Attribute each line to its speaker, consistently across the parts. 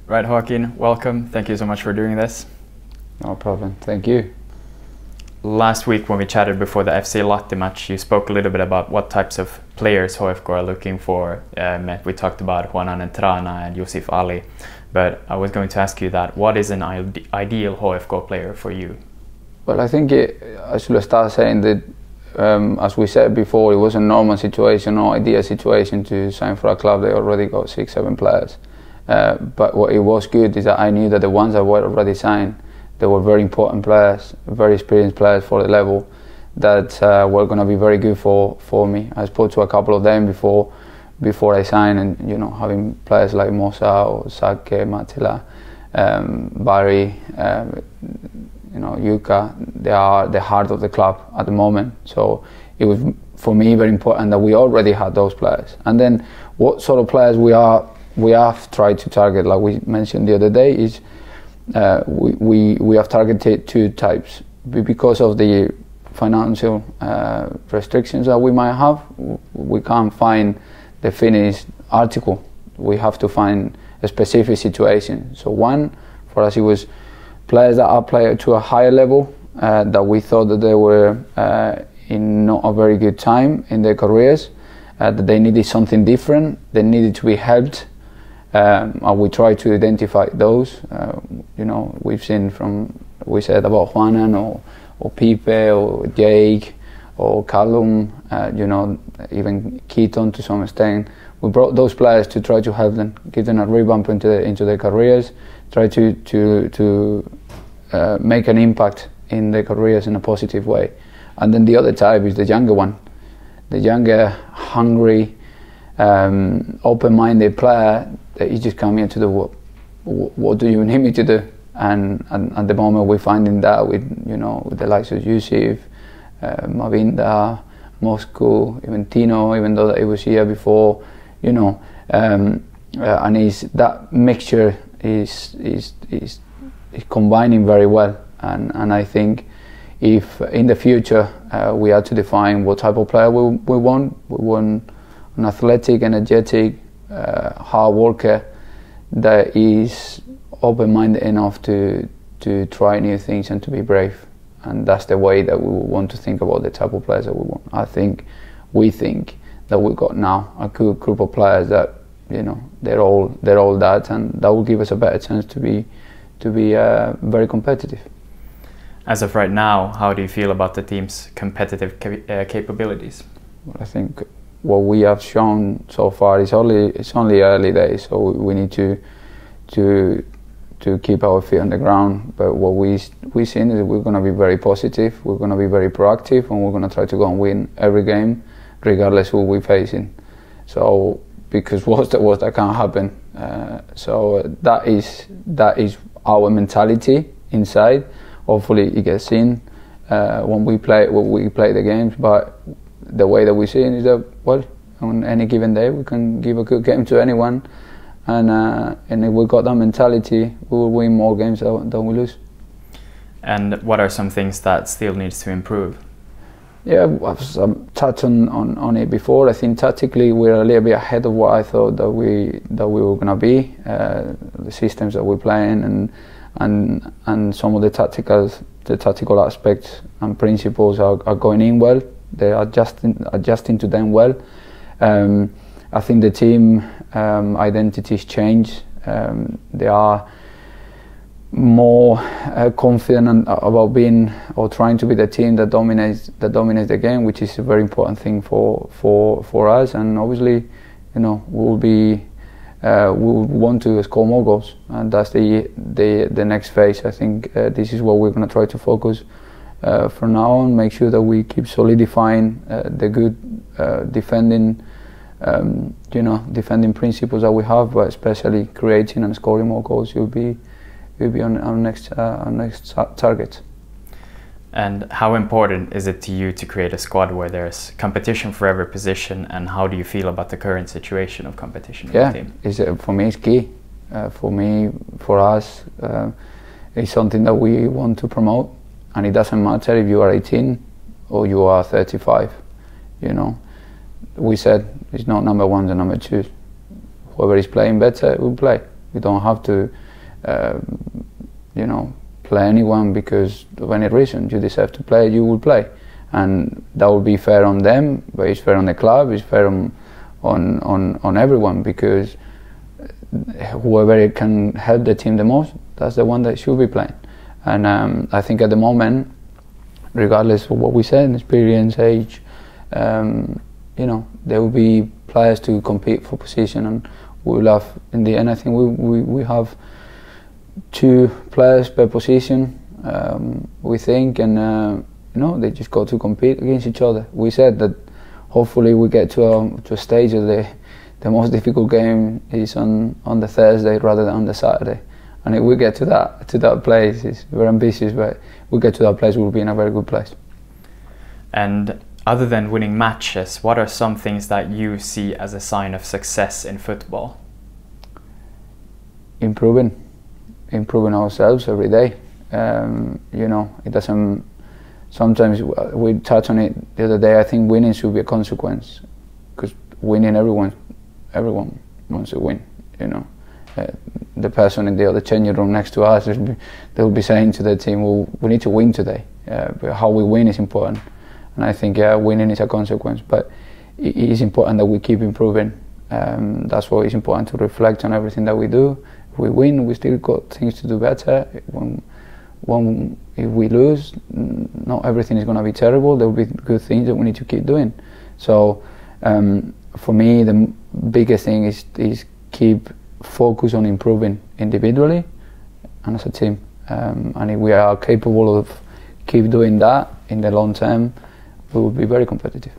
Speaker 1: Right, Joaquin, welcome. Thank you so much for doing this.
Speaker 2: No problem, thank you.
Speaker 1: Last week when we chatted before the FC Lahti match, you spoke a little bit about what types of players HIFK are looking for. We talked about Juanan and Trana and Yusuf Ali, but I was going to ask you that. What is an ideal HIFK player for you?
Speaker 2: Well, I think I should start saying that, as we said before, it was a normal situation or ideal situation to sign for a club. They already got 6-7 players. But what it was good is that I knew that the ones that were already signed, they were very important players, very experienced players for the level that were going to be very good for me. I spoke to a couple of them before I signed, and having players like Mosa or Sake, Matila, Barry, Yuka, they are the heart of the club at the moment. So it was for me very important that we already had those players. And then what sort of players we have tried to target, like we mentioned the other day, is we have targeted two types. Because of the financial restrictions that we might have, we can't find the finished article. We have to find a specific situation. So one, for us, it was players that are played to a higher level, that we thought that they were in not a very good time in their careers, that they needed something different, they needed to be helped. And we try to identify those. We've seen we said about Juanan or Pipe or Jake or Callum, even Keaton to some extent. We brought those players to try to help them, give them a revamp into their careers, try to make an impact in their careers in a positive way. And then the other type is the younger one, the younger, hungry, open-minded player. That you just come here to do what do you need me to do, and at the moment we're finding that with the likes of Yusuf, Mavinda, Moscow, even Tino, even though that he was here before, and that mixture is combining very well, and I think if in the future we had to define what type of player we want an athletic, energetic, hard worker that is open-minded enough to try new things and to be brave, and that's the way that we want to think about the type of players that we want. We think that we've got now a good group of players that they're all that, and that will give us a better chance to be very competitive.
Speaker 1: As of right now, how do you feel about the team's competitive capabilities?
Speaker 2: Well, I think what we have shown so far is only early days, so we need to keep our feet on the ground. But what we seen is we're going to be very positive, we're going to be very proactive, and we're going to try to go and win every game, regardless who we're facing. So because what's that can't happen. So that is our mentality inside. Hopefully it gets seen when we play the games, but the way that we see it is that, well, on any given day we can give a good game to anyone, and if we've got that mentality, we will win more games than we lose.
Speaker 1: And what are some things that still needs to improve?
Speaker 2: Yeah, I've touched on it before. I think tactically we're a little bit ahead of what I thought that we were going to be. The systems that we're playing and some of the tactical aspects and principles are going in well. They're adjusting to them well. I think the team identities change. They are more confident about being or trying to be the team that dominates the game, which is a very important thing for us. And obviously, we want to score more goals, and that's the next phase. I think this is what we're going to try to focus from now on. Make sure that we keep solidifying the good defending principles that we have, but especially creating and scoring more goals will be on our next target.
Speaker 3: And how important is it to you to create a squad where there's competition for every position, and how do you feel about the current situation of competition in the team?
Speaker 2: For me it's key. For us, it's something that we want to promote, and it doesn't matter if you are 18 or you are 35. We said it's not number ones and number twos. Whoever is playing better will play. You don't have to, play anyone because of any reason. You deserve to play, you will play, and that will be fair on them, but it's fair on the club, it's fair on everyone, because whoever can help the team the most, that's the one that should be playing. And I think at the moment, regardless of what we said, experience, age, there will be players to compete for position, and we will have, in the end, I think we have 2 players per position, we think, and they just got to compete against each other. We said that hopefully we get to a stage of the most difficult game is on the Thursday rather than on the Saturday. And if we get to that place, it's very ambitious, but we get to that place, we'll be in a very good place.
Speaker 3: And other than winning matches, what are some things that you see as a sign of success in football?
Speaker 2: Improving ourselves every day. It doesn't. Sometimes we touched on it the other day. I think winning should be a consequence, because winning, everyone wants to win. The person in the other changing room next to us, they'll be saying to the team, "Well, we need to win today." But how we win is important, and I think winning is a consequence. But it is important that we keep improving. That's why it's important to reflect on everything that we do. If we win, we still got things to do better. If we lose, not everything is going to be terrible. There will be good things that we need to keep doing. So for me, the biggest thing is keep focus on improving individually and as a team. And if we are capable of keep doing that in the long term, we will be very competitive.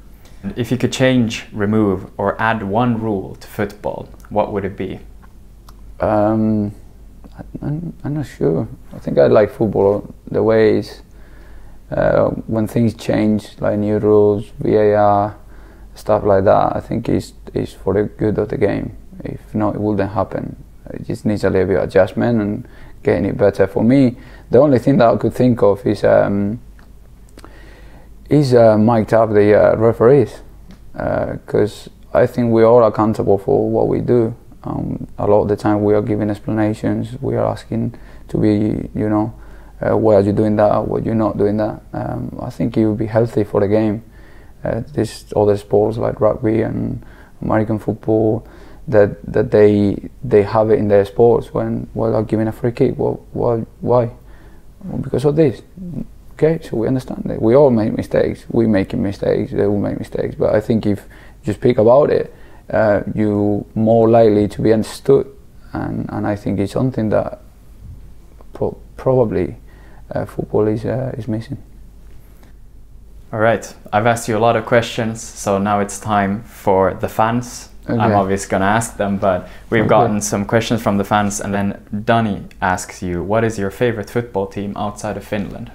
Speaker 3: If you could change, remove, or add one rule to football, what would it be?
Speaker 2: I'm not sure. I think I like football the way is when things change, like new rules, VAR, stuff like that. I think is for the good of the game. If not, it wouldn't happen. It just needs a little bit of adjustment and getting it better. For me, the only thing that I could think of is mic'd up the referees, because I think we're all accountable for what we do. A lot of the time we are giving explanations, we are asking to be, why are you doing that, why you're not doing that. I think it would be healthy for the game. There's other sports like rugby and American football that they have it in their sports when they're giving a free kick. Well, why? Well, because of this. Okay, so we understand that we all make mistakes. We're making mistakes. They will make mistakes. But I think if you speak about it, you're more likely to be understood, and I think it's something that probably football is missing.
Speaker 3: All right, I've asked you a lot of questions, so now it's time for the fans. Okay. I'm obviously going to ask them, but we've gotten some questions from the fans, and then Danny asks you, what is your favorite football team outside of Finland?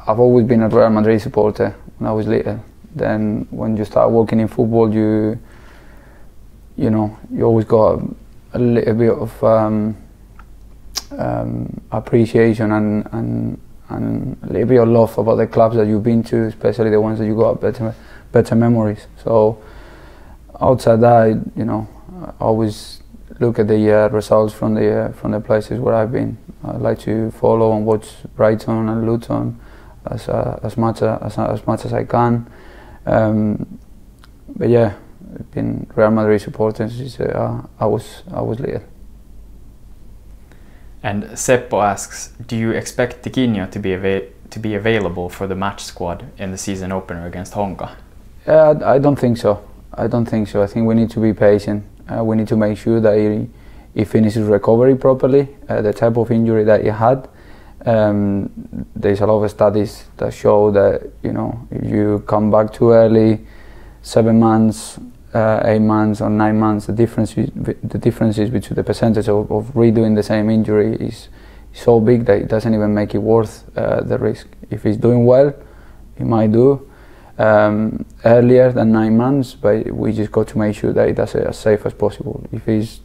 Speaker 3: I've always been a Real Madrid supporter when I was little. Then when you start working in football, you always got a little bit of appreciation and a little bit of love about the clubs that you've been to, especially the ones that you got better memories. So outside that, I always look at the results from the places where I've been. I like to follow and watch Brighton and Luton as much as I can. But yeah, I've been Real Madrid supporter since I was little. And Seppo asks, do you expect Tiquinhon to be available for the match squad in the season opener against Honka?
Speaker 2: I don't think so. I think we need to be patient. We need to make sure that he finishes recovery properly. The type of injury that he had. There's a lot of studies that show that if you come back too early, 7 months, 8 months or 9 months, the differences between the percentage of redoing the same injury is so big that it doesn't even make it worth the risk. If he's doing well, he might do earlier than 9 months, but we just got to make sure that he does it as safe as possible. If he's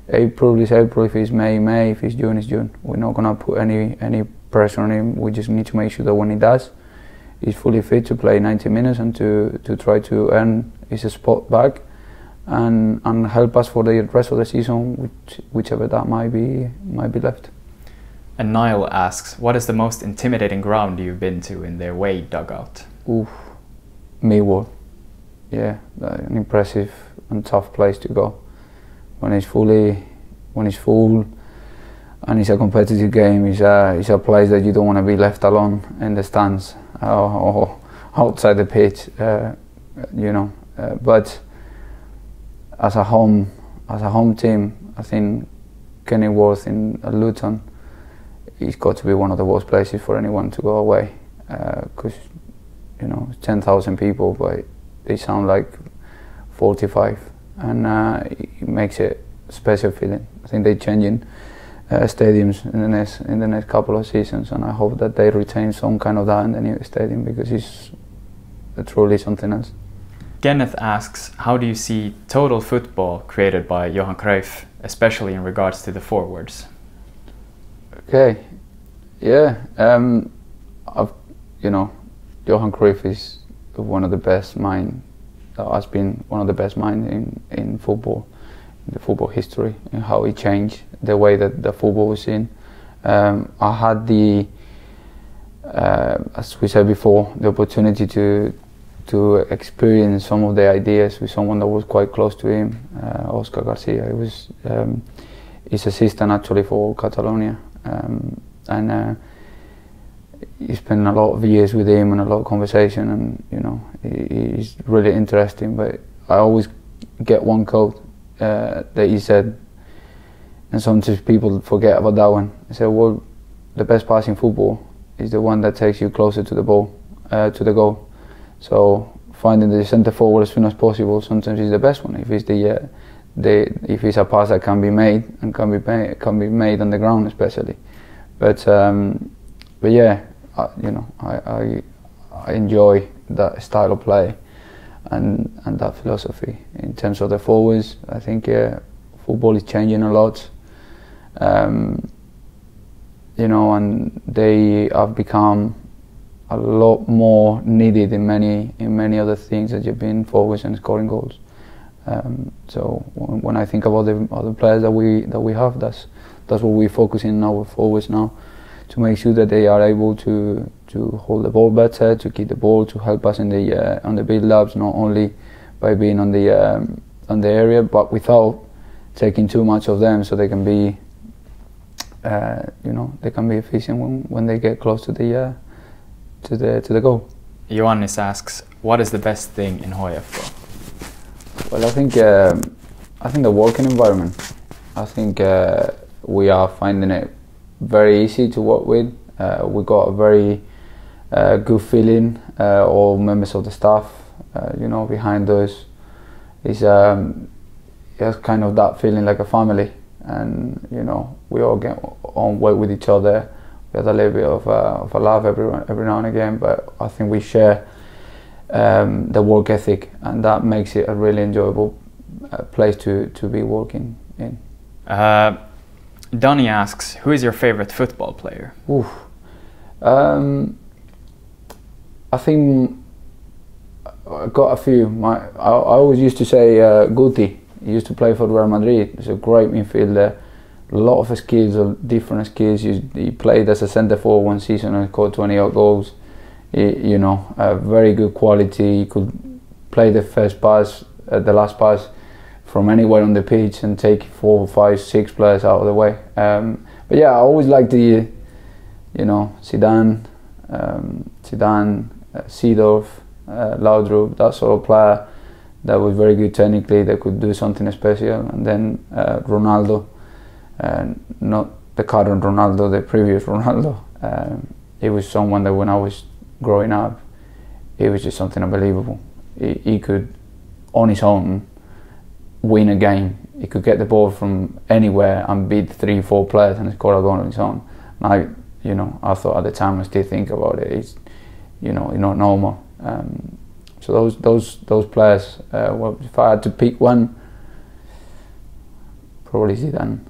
Speaker 2: April is April, if it's May, if it's June, it's June. We're not gonna put any pressure on him. We just need to make sure that when he does, he's fully fit to play 90 minutes and to try to earn his spot back.
Speaker 3: and help us for the rest of the season, whichever that might be left.
Speaker 1: And Niall asks, what is the most intimidating ground you've been to in the away dugout?
Speaker 3: Oof, Millwall. Yeah, an impressive and tough place to go. When it's full, and it's a competitive game, it's a place that you don't want to be left alone in the stands or outside the pitch, but as a home team, I think Kenilworth in Luton, it's got to be one of the worst places for anyone to go away, because 10,000 people, but they sound like 45, and it makes it a special feeling. I think they're changing stadiums in the next couple of seasons, and I hope that they retain some kind of that in the new stadium, because it's truly something else.
Speaker 1: Kenneth asks, how do you see total football created by Johan Cruyff, especially in regards to the forwards?
Speaker 3: Okay, yeah, Johan Cruyff is one of the best minds, has been one of the best minds in football, in the football history, and how he changed the way that the football was seen. I had as we said before, the opportunity to experience some of the ideas with someone that was quite close to him, Oscar Garcia. He was his assistant actually for Catalonia, and he spent a lot of years with him and a lot of conversation, and he's really interesting. But I always get one quote that he said, and sometimes people forget about that one. He said, well, the best pass in football is the one that takes you closer to the ball, to the goal. So finding the centre forward as soon as possible sometimes is the best one. If it's if it's a pass that can be made and can be made on the ground, especially. But yeah, I enjoy that style of play and that philosophy. In terms of the forwards, I think football is changing a lot. And they have become a lot more needed in many other things that you've been focused on scoring goals. So when I think about the other players that we have, that's what we focus in our forwards now, to make sure that they are able to hold the ball better, to keep the ball, to help us in the on the build-ups, not only by being on the area, but without taking too much of them, so they can be they can be efficient when they get close to the goal.
Speaker 1: Ioannis asks, what is the best thing in HIFK?
Speaker 3: Well, I think the working environment. I think we are finding it very easy to work with. We got a very good feeling. All members of the staff, behind us, is it's kind of that feeling like a family, and we all get on well with each other. We have a little bit of a laugh every now and again, but I think we share the work ethic, and that makes it a really enjoyable place to be working in.
Speaker 1: Donnie asks, who is your favorite football player?
Speaker 3: Oof. I think I got a few. I always used to say Guti. He used to play for Real Madrid. He's a great midfielder. A lot of skills, different skills. He played as a centre forward one season and scored 20 odd goals. Very good quality. He could play the first pass, the last pass, from anywhere on the pitch and take 4, 5, 6 players out of the way. But yeah, I always liked the, Zidane, Seedorf, Laudrup, that sort of player that was very good technically, that could do something special. And then Ronaldo, not the current Ronaldo, the previous Ronaldo. He was someone that when I was growing up, he was just something unbelievable. He could, on his own, win a game. He could get the ball from anywhere and beat 3, 4 players and score a goal on his own. And I thought at the time, I still think about it, it's, not normal. So those players, well, if I had to pick one, probably Zidane.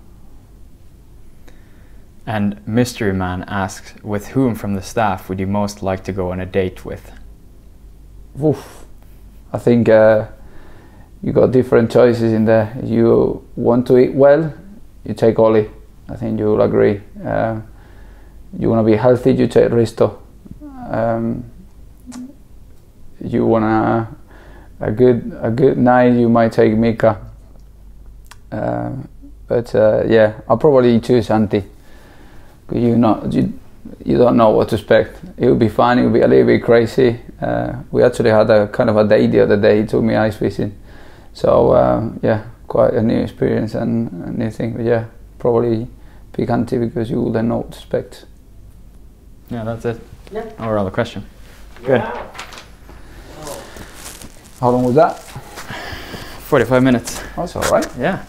Speaker 1: And Mystery Man asks, with whom from the staff would you most like to go on a date with?
Speaker 3: Oof. I think you got different choices in there. If you want to eat well, you take Oli. I think you will agree. You want to be healthy, you take Risto. You want a good night, you might take Mikä. But I'll probably choose Antti. You don't know what to expect. It will be fun. It will be a little bit crazy. We actually had a kind of a day the other day. He took me ice fishing, so quite a new experience and a new thing. But yeah, probably pick Antti because you wouldn't know what to expect.
Speaker 1: Yeah, that's it.
Speaker 4: Yeah.
Speaker 1: Overall the question. Good.
Speaker 3: How long was that?
Speaker 1: 45 minutes.
Speaker 3: That's all right.
Speaker 1: Yeah.